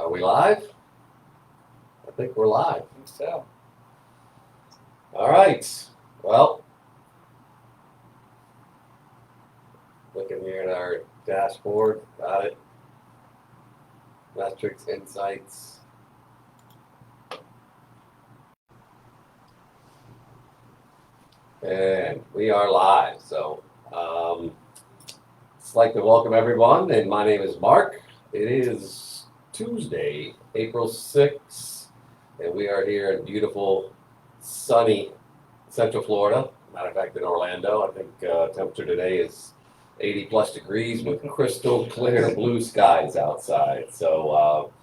Are we live? I think we're live. I think so. All right. Well, looking here at our dashboard, got it. Metrics, insights. And we are live. So, I'd like to welcome everyone. And my name is Mark. It is Tuesday, April 6th, and we are here in beautiful, sunny Central Florida. Matter of fact, in Orlando, I think temperature today is 80 plus degrees with crystal clear blue skies outside. So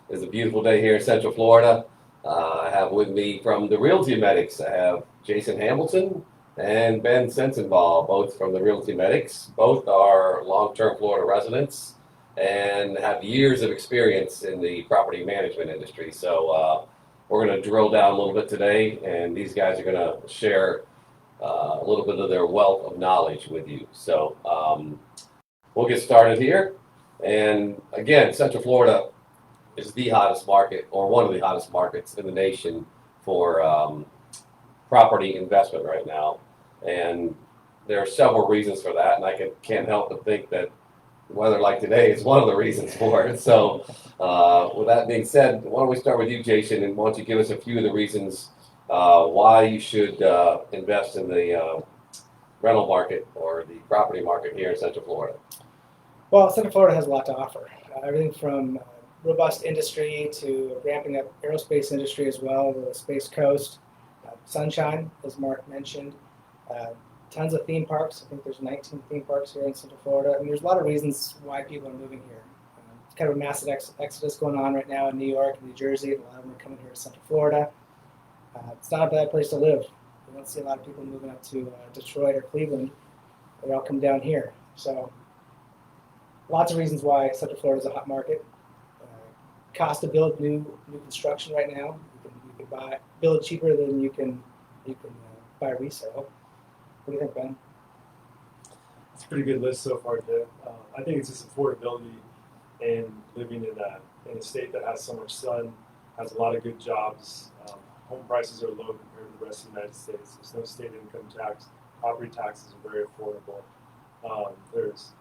it's a beautiful day here in Central Florida. I have with me from the Realty Medics, I have Jason Hamilton and Ben Sensenball, both from the Realty Medics. Both are long-term Florida residents and have years of experience in the property management industry. So we're going to drill down a little bit today, and these guys are going to share a little bit of their wealth of knowledge with you. So we'll get started here. And again, Central Florida is the hottest market, or one of the hottest markets in the nation for property investment right now. And there are several reasons for that, and I can't help but think that weather like today is one of the reasons for it. So with that being said, why don't we start with you, Jason, and why don't you give us a few of the reasons why you should invest in the rental market or the property market here in Central Florida? Well, Central Florida has a lot to offer. Everything from robust industry to ramping up aerospace industry as well, the Space Coast, sunshine, as Mark mentioned, tons of theme parks. I think there's 19 theme parks here in Central Florida, and there's a lot of reasons why people are moving here. It's kind of a massive exodus going on right now in New York and New Jersey, and a lot of them are coming here to Central Florida. It's not a bad place to live. You don't see a lot of people moving up to Detroit or Cleveland. They all come down here. So lots of reasons why Central Florida is a hot market. Cost to build new construction right now. You can build cheaper than you can buy resale. What do you think, Ben? It's a pretty good list so far, Dave. I think it's just affordability and living in a state that has so much sun, has a lot of good jobs. Home prices are low compared to the rest of the United States. There's no state income tax. Property taxes are very affordable. There's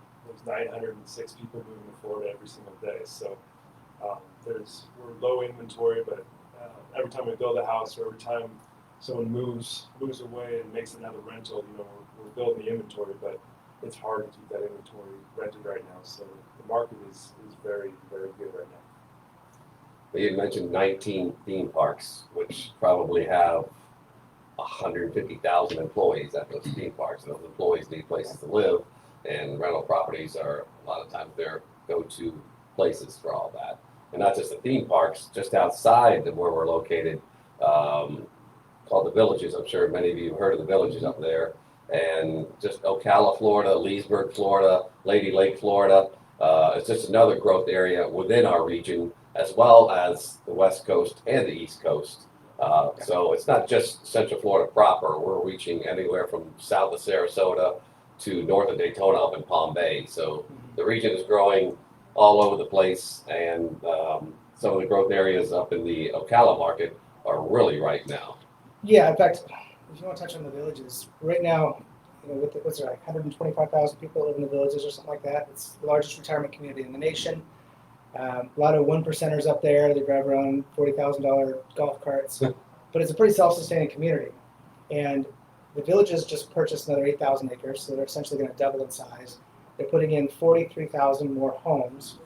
906 people moving to Florida every single day. So we're low inventory, but every time we build a house or every time someone moves away and makes another rental, we're building the inventory, but it's hard to keep that inventory rented right now. So the market is very, very good right now. You had mentioned 19 theme parks, which probably have 150,000 employees at those theme parks. Those employees need places to live, and rental properties are a lot of times their go-to places for all that. And not just the theme parks, just outside of where we're located, called the Villages. I'm sure many of you have heard of the Villages up there. And just Ocala, Florida, Leesburg, Florida, Lady Lake, Florida. It's just another growth area within our region, as well as the West Coast and the East Coast. So it's not just Central Florida proper. We're reaching anywhere from south of Sarasota to north of Daytona up in Palm Bay. So the region is growing all over the place, and some of the growth areas up in the Ocala market are really right now. Yeah, in fact, if you want to touch on the Villages, right now, what's there, like 125,000 people live in the Villages or something like that. It's the largest retirement community in the nation. A lot of one percenters up there. They drive around $40,000 golf carts, but it's a pretty self-sustaining community. And the Villages just purchased another 8,000 acres, so they're essentially going to double in size. They're putting in 43,000 more homes.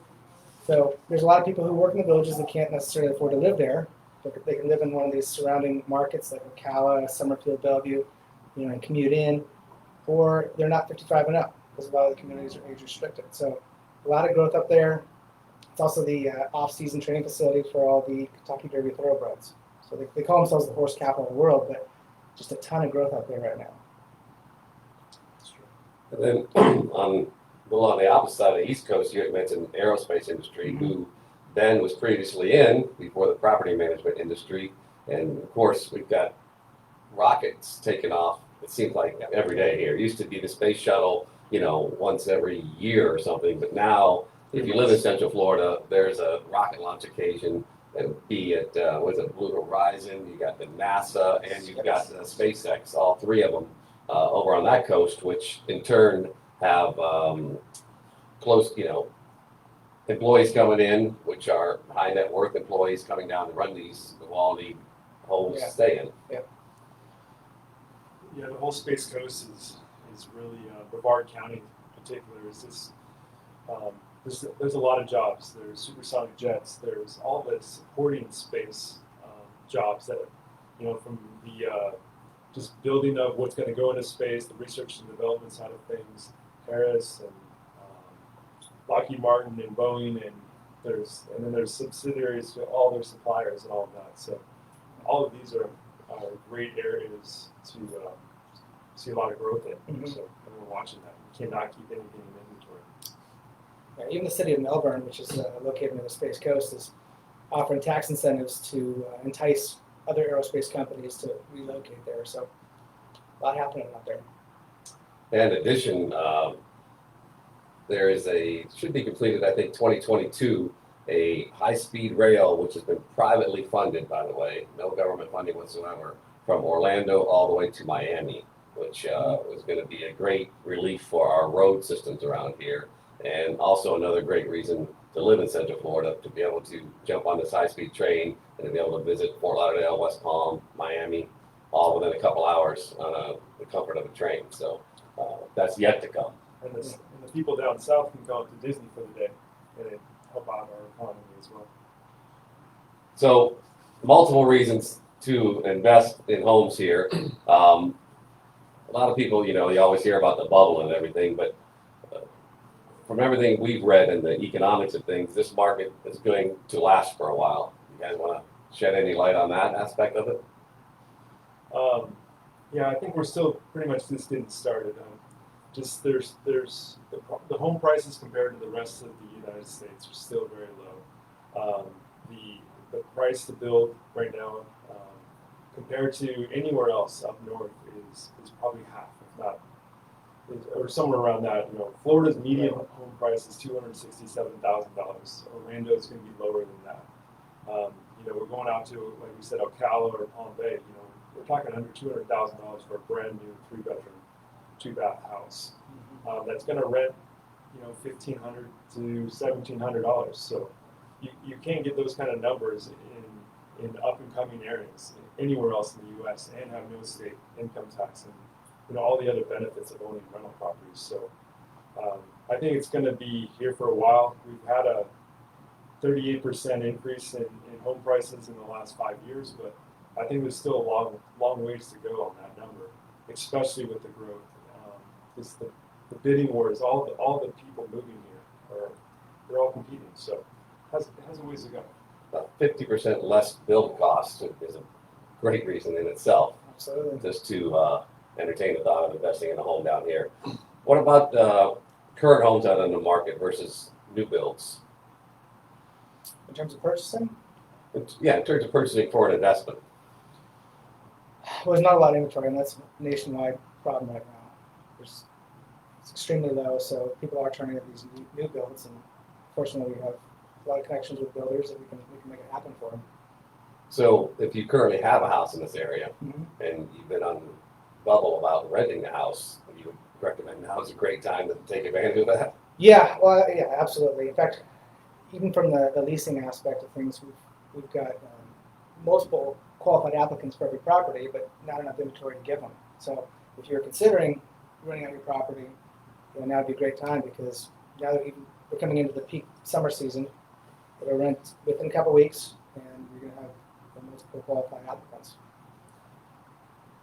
So there's a lot of people who work in the Villages that can't necessarily afford to live there. But they can live in one of these surrounding markets like Ocala, Summerfield, Bellevue, and commute in, or they're not 55 and up because a lot of the communities are age restricted. So a lot of growth up there. It's also the off-season training facility for all the Kentucky Derby thoroughbreds. So they call themselves the horse capital of the world, but just a ton of growth out there right now. That's true. And then on the opposite side of the East Coast, you had mentioned the aerospace industry, who Ben was previously in before the property management industry. And of course, we've got rockets taking off, it seems like every day here. It used to be the space shuttle, once every year or something, but now if you live in Central Florida, there's a rocket launch occasion. It would be at what's it, Blue Horizon. You got the NASA and you've got SpaceX. All three of them over on that coast, which in turn have close, employees coming in, which are high net worth employees coming down to run these quality homes to stay in. Yeah, the whole Space Coast is really Brevard County in particular is this. There's a lot of jobs. There's supersonic jets. There's all the supporting space jobs that, from the just building of what's going to go into space, the research and development side of things, Harris and Lockheed Martin and Boeing, and then there's subsidiaries to all their suppliers and all of that. So all of these are great areas to see a lot of growth in. Mm-hmm. So and we're watching that. You cannot keep anything in inventory. Yeah, even the city of Melbourne, which is located near the Space Coast, is offering tax incentives to entice other aerospace companies to relocate there. So a lot happening out there. And in addition, there is should be completed, I think, 2022, a high-speed rail, which has been privately funded, by the way, no government funding whatsoever, from Orlando all the way to Miami, which was going to be a great relief for our road systems around here. And also another great reason to live in Central Florida, to be able to jump on this high-speed train and to be able to visit Fort Lauderdale, West Palm, Miami, all within a couple hours on the comfort of a train. So that's yet to come. And the people down south can go up to Disney for the day and it help out our economy as well. So multiple reasons to invest in homes here. A lot of people, you always hear about the bubble and everything, but from everything we've read in the economics of things, this market is going to last for a while. You guys want to shed any light on that aspect of it? Yeah, I think we're still pretty much just getting started. Just there's the home prices compared to the rest of the United States are still very low. The price to build right now compared to anywhere else up north is probably half, if not, or somewhere around that. Florida's median home price is $267,000. Orlando's going to be lower than that. We're going out to, like we said, Ocala or Palm Bay. We're talking under $200,000 for a brand new 3-bedroom, 2-bath house. That's going to rent, $1,500 to $1,700. So you can't get those kind of numbers in up and coming areas anywhere else in the U.S. and have no state income tax and all the other benefits of owning rental properties. So I think it's going to be here for a while. We've had a 38% increase in home prices in the last 5 years, but I think there's still a long ways to go on that number, especially with the growth. It's the bidding wars, all the people moving here they're all competing, so it has a ways to go. About 50% less build cost is a great reason in itself. Absolutely. Just to entertain the thought of investing in a home down here. What about current homes out on the market versus new builds? In terms of purchasing, Yeah, in terms of purchasing for an investment. well, there's not a lot of inventory, and that's a nationwide problem right now. It's extremely low, so people are turning to these new builds, and fortunately we have a lot of connections with builders that we can make it happen for them. So if you currently have a house in this area and you've been on the bubble about renting the house, you would recommend now is a great time to take advantage of that? Yeah, well, yeah, absolutely. In fact, even from the leasing aspect of things, we've got multiple qualified applicants for every property, but not enough inventory to give them. So if you're considering renting out your property, now would be a great time, because now that we're coming into the peak summer season, it'll rent within a couple of weeks, and you're going to have multiple qualified applicants.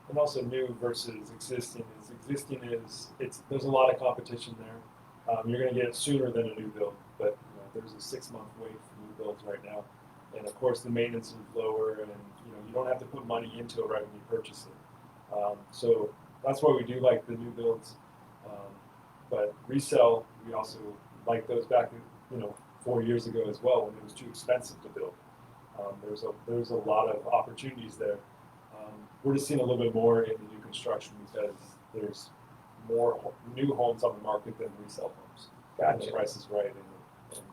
And also new versus existing. There's a lot of competition there. You're going to get it sooner than a new build, but there's a 6-month wait for new builds right now. And of course the maintenance is lower, and you don't have to put money into it right when you purchase it. So that's why we do like the new builds. But resale, we also like those back 4 years ago as well, when it was too expensive to build. There's a lot of opportunities there. We're just seeing a little bit more in the new construction because there's more new homes on the market than resale homes. Gotcha. And the price is right, and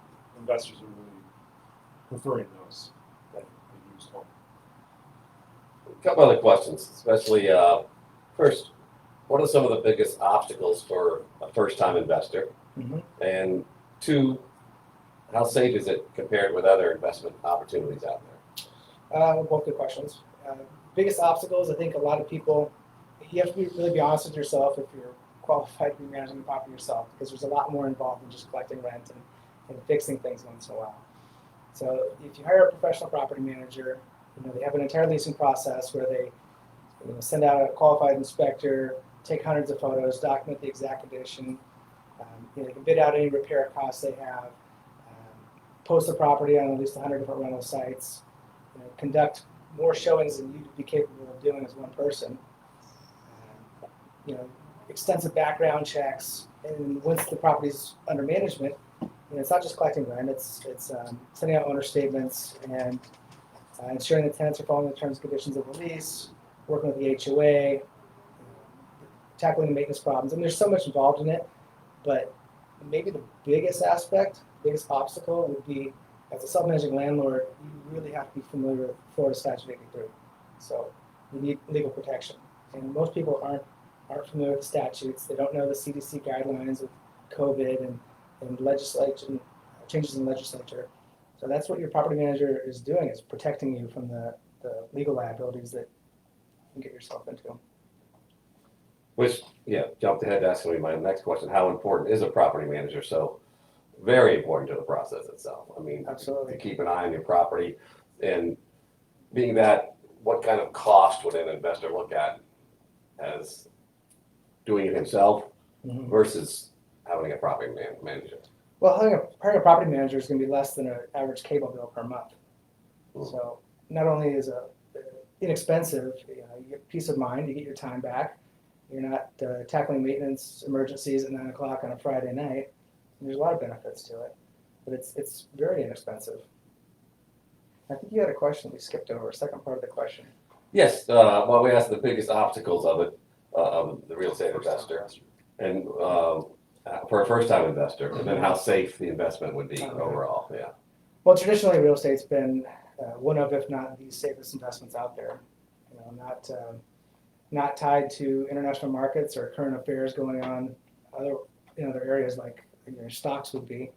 investors are really preferring those than the used home. A couple other questions, especially first, what are some of the biggest obstacles for a first-time investor? Mm-hmm. And two, how safe is it compared with other investment opportunities out there? Both good questions. Biggest obstacles, I think a lot of people, you have to really be honest with yourself if you're qualified to be managing the property yourself, because there's a lot more involved than just collecting rent and fixing things once in a while. So if you hire a professional property manager, they have an entire leasing process where they send out a qualified inspector, take hundreds of photos, document the exact condition, they can bid out any repair costs they have, post the property on at least 100 different rental sites, conduct more showings than you'd be capable of doing as one person. Extensive background checks, and once the property's under management, it's not just collecting rent, it's sending out owner statements and ensuring the tenants are following the terms and conditions of the lease, working with the HOA, tackling the maintenance problems. And there's so much involved in it, but maybe the biggest obstacle would be, as a self-managing landlord, you really have to be familiar with Florida Statute 83. So you need legal protection. And most people aren't familiar with the statutes. They don't know the CDC guidelines with COVID and legislation, changes in the legislature. So that's what your property manager is doing, is protecting you from the legal liabilities that you can get yourself into. Which, jumped ahead to asking me my next question. How important is a property manager? So very important to the process itself. I mean, absolutely, to keep an eye on your property, and being that, what kind of cost would an investor look at as doing it himself versus having a property manager? Well, hiring a property manager is going to be less than an average cable bill per month. So not only is it inexpensive, you get peace of mind, you get your time back. You're not tackling maintenance emergencies at 9 o'clock on a Friday night. There's a lot of benefits to it, but it's very inexpensive. I think you had a question we skipped over, a second part of the question. Yes, well, we asked the biggest obstacles of it, of the real estate investor, and for a first-time investor, and then how safe the investment would be overall. Yeah. Well, traditionally, real estate's been one of, if not the safest investments out there. Not tied to international markets or current affairs going on in other areas like stocks would be.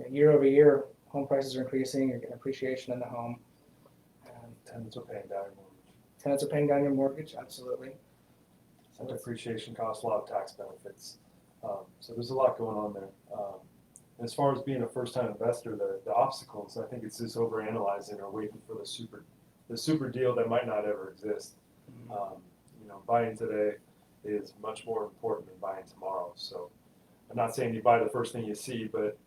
Year over year, home prices are increasing. You're getting appreciation in the home. Tenants are paying down your mortgage. Tenants are paying down your mortgage, absolutely. So depreciation costs, a lot of tax benefits. So there's a lot going on there. As far as being a first-time investor, the obstacles, I think it's just overanalyzing or waiting for the super deal that might not ever exist. Buying today is much more important than buying tomorrow. So I'm not saying you buy the first thing you see, but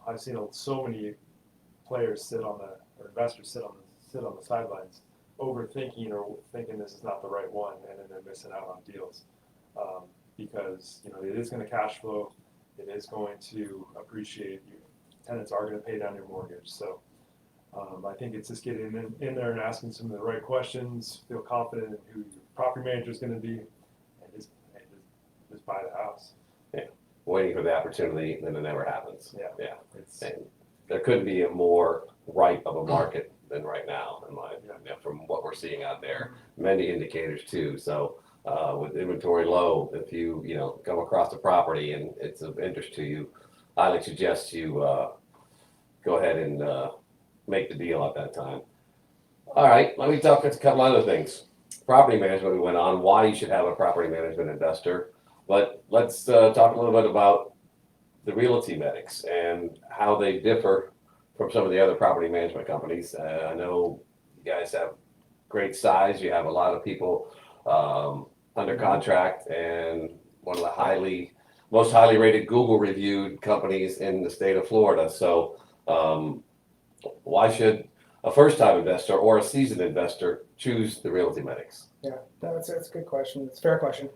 I've seen so many players investors sit on the sidelines, overthinking or thinking this is not the right one, and then they're missing out on deals because it is going to cash flow, it is going to appreciate. Tenants are going to pay down your mortgage. So I think it's just getting in there and asking some of the right questions, feel confident in who your property manager is going to be, and just buy the house. Yeah, waiting for the opportunity, then it never happens. Yeah. And there couldn't be a more ripe of a market than right now, from what we're seeing out there. Many indicators too. So with inventory low, if you come across a property and it's of interest to you, I highly suggest you go ahead and make the deal at that time. All right, let me talk a couple other things. Property management we went on, why you should have a property management investor. But let's talk a little bit about the Realty Medics and how they differ from some of the other property management companies. I know you guys have great size. You have a lot of people under contract, and one of the most highly rated Google reviewed companies in the state of Florida. So why should a first-time investor or a seasoned investor choose the Realty Medics? Yeah, no, that's a good question. It's a fair question.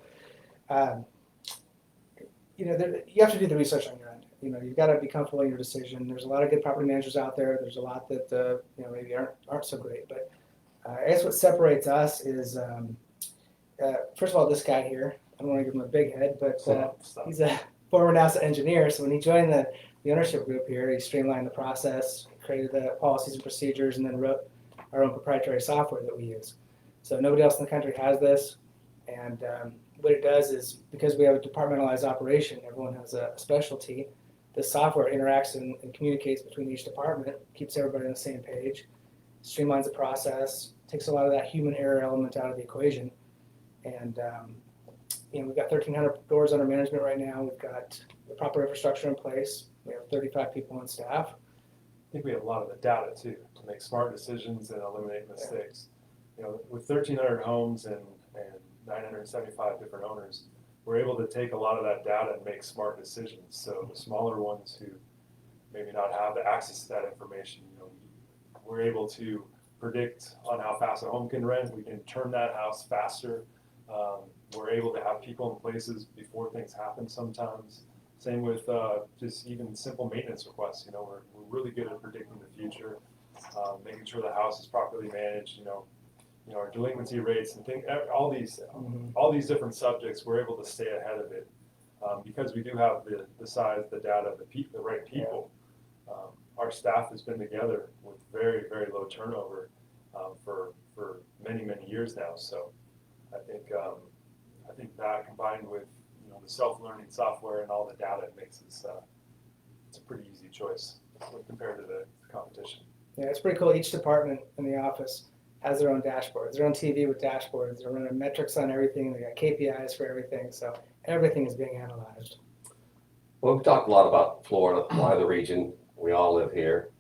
You have to do the research on your end. You've got to be comfortable in your decision. There's a lot of good property managers out there. There's a lot that maybe aren't so great. But I guess what separates us is, first of all, this guy here. I don't want to give him a big head, but he's a former NASA engineer. So when he joined the the ownership group here. He streamlined the process, created the policies and procedures, and then wrote our own proprietary software that we use. So nobody else in the country has this. And what it does is, because we have a departmentalized operation, everyone has a specialty. The software interacts and communicates between each department, keeps everybody on the same page, streamlines the process, takes a lot of that human error element out of the equation. And we've got 1,300 doors under management right now. We've got the proper infrastructure in place. We have 35 people on staff. I think we have a lot of the data too to make smart decisions and eliminate mistakes. With 1,300 homes and 975 different owners, we're able to take a lot of that data and make smart decisions. So the smaller ones who maybe not have the access to that information, we're able to predict on how fast a home can rent. We can turn that house faster. We're able to have people in places before things happen sometimes. Same with just even simple maintenance requests. We're really good at predicting the future, making sure the house is properly managed. Our delinquency rates and all these different subjects. We're able to stay ahead of it because we do have the size, the data, the right people. Our staff has been together with very, very low turnover for many, many years now. So I think that combined with the self-learning software and all the data, it makes it's a pretty easy choice compared to the competition. Yeah, it's pretty cool. Each department in the office has their own dashboards, their own TV with dashboards. They're running metrics on everything. They got KPIs for everything. So everything is being analyzed. Well, we've talked a lot about Florida, why the region. We all live here.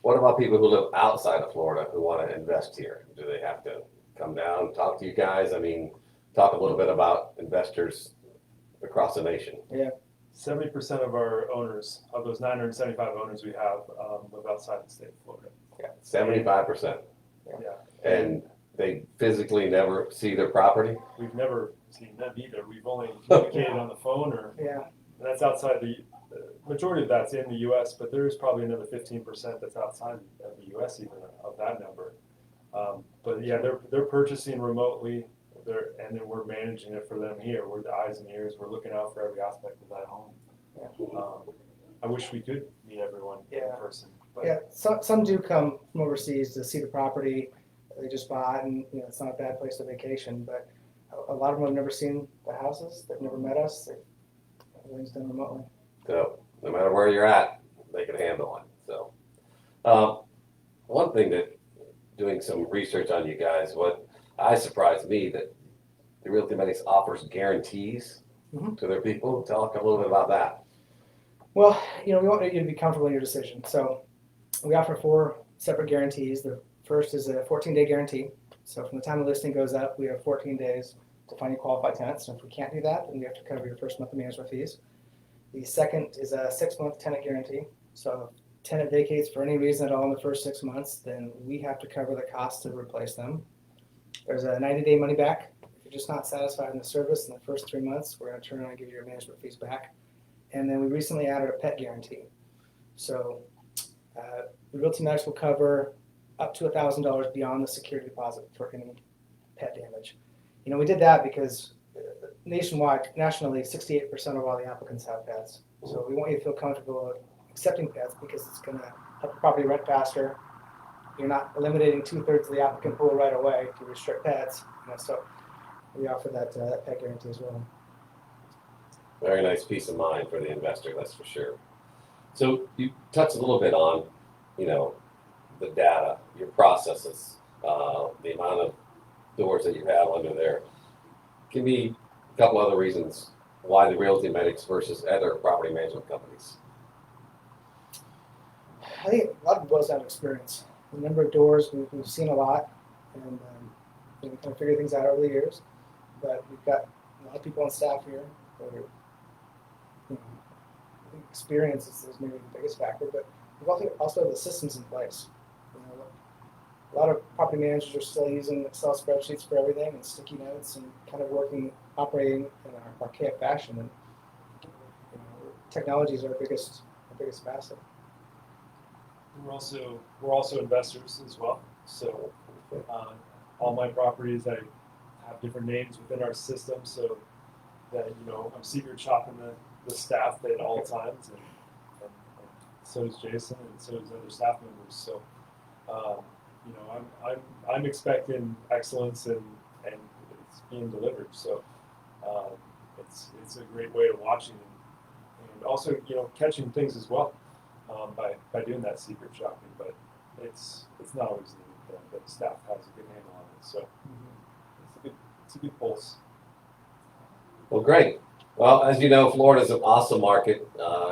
What about people who live outside of Florida who want to invest here? Do they have to come down and talk to you guys? I mean, talk a little bit about investors across the nation. Yeah. 70% of our owners, of those 975 owners we have, live outside the state of Florida. Yeah, 75%. Yeah. And they physically never see their property? We've never seen them either. We've only communicated on the phone, and that's outside the majority of that's in the U.S., but there's probably another 15% that's outside of the U.S. even of that number. But yeah, they're purchasing remotely, and then we're managing it for them here. We're the eyes and ears. We're looking out for every aspect of that home. I wish we could meet everyone in person. But some do come from overseas to see the property they just bought, and it's not a bad place to vacation. But a lot of them have never seen the houses. They've never met us. Everything's done remotely. So no matter where you're at, they can handle it. So one thing that doing some research on you guys, what surprised me that the Realty Medics offers guarantees to their people. Talk a little bit about that. Well, we want you to be comfortable in your decision. So we offer 4 separate guarantees. The first is a 14-day guarantee. So from the time the listing goes up, we have 14 days to find you qualified tenants. And if we can't do that, then we have to cover your first month of management fees. The second is a 6-month tenant guarantee. So if tenant vacates for any reason at all in the first 6 months, then we have to cover the cost to replace them. There's a 90-day money back. If you're just not satisfied in the service in the first 3 months, we're going to turn around and give you your management fees back. And then we recently added a pet guarantee. So the Realty Medics will cover up to $1,000 beyond the security deposit for any pet damage. We did that because nationally, 68% of all the applicants have pets. So we want you to feel comfortable accepting pets because it's going to help the property rent faster. You're not eliminating 2/3 of the applicant pool right away to restrict pets. So we offer that pet guarantee as well. Very nice peace of mind for the investor, that's for sure. So you touched a little bit on, the data, your processes, the amount of doors that you have under there. Give me a couple other reasons why the Realty Medics versus other property management companies. I think a lot of it boils down to experience. The number of doors, we've seen a lot, and we kind of figure things out over the years. But we've got a lot of people on staff here that are, experience is maybe the biggest factor, but we've also have the systems in place. A lot of property managers are still using Excel spreadsheets for everything and sticky notes and kind of operating in an archaic fashion. And technology is our biggest facet. We're also investors as well. So all my properties, I have different names within our system, so that I'm secret shopping the staff at all times and so does Jason, and so does other staff members. So, you know, I'm expecting excellence, and it's being delivered. So, it's a great way of watching, and also, you know, catching things as well, by doing that secret shopping. But it's not always needed. But the staff has a good handle on it. So it's a good pulse. Well, great. Well, as you know, Florida is an awesome market.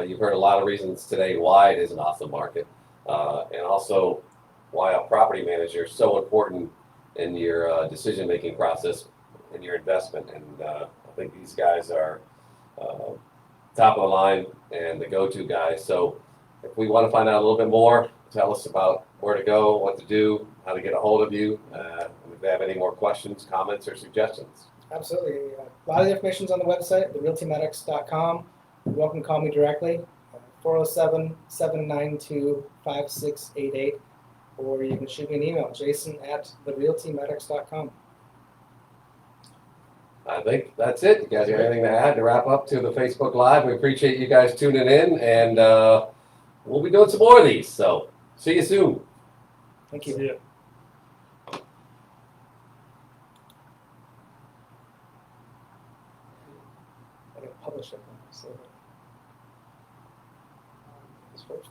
You've heard a lot of reasons today why it is an awesome market, and also why a property manager is so important in your decision-making process in your investment. And I think these guys are top of the line and the go-to guys. So if we want to find out a little bit more, tell us about where to go, what to do, how to get a hold of you. If they have any more questions, comments, or suggestions. Absolutely. A lot of the information's on the website, therealtymedics.com. You're welcome to call me directly, 407-792-5688, or you can shoot me an email, jason@therealtymedics.com. I think that's it. You guys got anything to add to wrap up to the Facebook Live? We appreciate you guys tuning in, and we'll be doing some more of these. So see you soon. Thank you. See ya. I gotta publish it. So, this first.